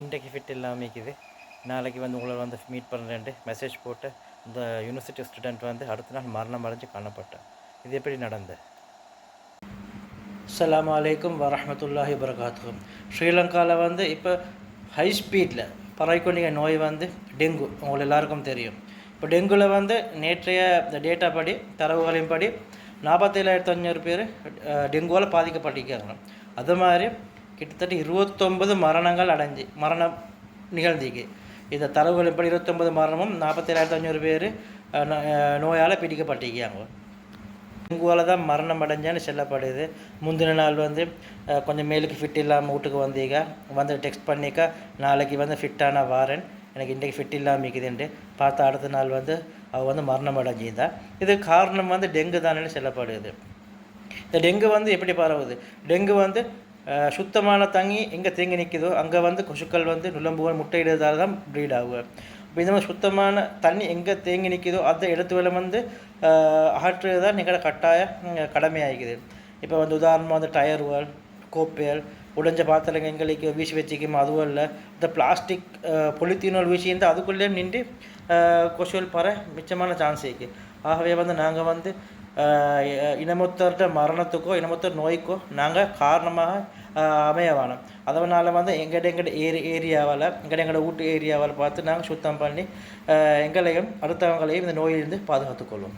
இன்றைக்கு ஃபிட் இல்லாமல் இருக்குது. நாளைக்கு வந்து உங்களை வந்து மீட் பண்ணுறேன்ட்டு மெசேஜ் போட்டு இந்த யூனிவர்சிட்டி ஸ்டூடெண்ட் வந்து அடுத்த நாள் மரணம் அடைஞ்சு காணப்பட்டேன். இது எப்படி நடந்தது? அஸ்ஸலாமு அலைக்கும் வரஹ்மத்துல்லாஹி வபரகாத்துஹு. ஸ்ரீலங்காவில் வந்து இப்போ ஹை ஸ்பீடில் பரவிக்கொண்டிருக்க நோய் வந்து டெங்கு. உங்களுக்கு எல்லாருக்கும் தெரியும். இப்போ டெங்குவில் வந்து நேற்றைய டேட்டா படி தரவுகளின் படி 47,500 பேர் டெங்குவால் பாதிக்கப்பட்டிருக்காங்க. அது மாதிரி கிட்டத்தட்ட 29 மரணம் நிகழ்ந்திக்கு. இந்த தரவுகளின் படி 29 மரணமும் 47,500 பேர் நோயால் பிடிக்கப்பட்டிருக்காங்க. டெங்குவால் தான் மரணம் அடைஞ்சான்னு சொல்லப்படுது. முந்தின நாள் வந்து கொஞ்சம் மேலுக்கு ஃபிட் இல்லாமல் வீட்டுக்கு வந்து டெக்ஸ்ட் பண்ணிக்கா நாளைக்கு வந்து ஃபிட்டான வாரேன், எனக்கு இன்றைக்கு ஃபிட் இல்லாமல் இருக்குதுன்ட்டு பார்த்தா அடுத்த நாள் வந்து அவள் வந்து மரணம் அடைஞ்சிதான். இது காரணம் வந்து டெங்கு தானே சொல்லப்படுது. இந்த டெங்கு வந்து எப்படி பரவுது? டெங்கு வந்து சுத்தமான தண்ணி எங்கே தேங்கி நிற்குதோ அங்கே வந்து கொசுக்கள் வந்து நுழம்புகள் முட்டையிடுறதால தான் ப்ரீட் ஆகும். இப்போ இந்த மாதிரி சுத்தமான தண்ணி எங்கே தேங்கி நிற்குதோ அந்த இடத்துல வந்து அகற்றுறது தான் எங்களோட கட்டாய கடமையாகிக்குது. இப்போ வந்து உதாரணமாக வந்து டயர்கள், கோப்பைகள், உடைஞ்ச பாத்திரங்கள் எங்களுக்கு வீசி வச்சுக்கும். அதுவும் இல்லை இந்த பிளாஸ்டிக் பொலித்தீனோல் வீசி இருந்தால் அதுக்குள்ளேயே நின்று கொசுகள் பர மிச்சமான சான்ஸ் இருக்குது. ஆகவே வந்து நாங்கள் வந்து இனமொத்தர்கிட்ட மரணத்துக்கோ இனமொத்தர் நோய்க்கோ நாங்கள் காரணமாக அமைய வேணும். அதனால் வந்து எங்கள்ட ஏரியாவில் எங்களோட வீட்டு ஏரியாவில் பார்த்து நாங்கள் சுத்தம் பண்ணி எங்களையும் அடுத்தவங்களையும் இந்த நோயிலிருந்து பாதுகாத்துக்கொள்வோம்.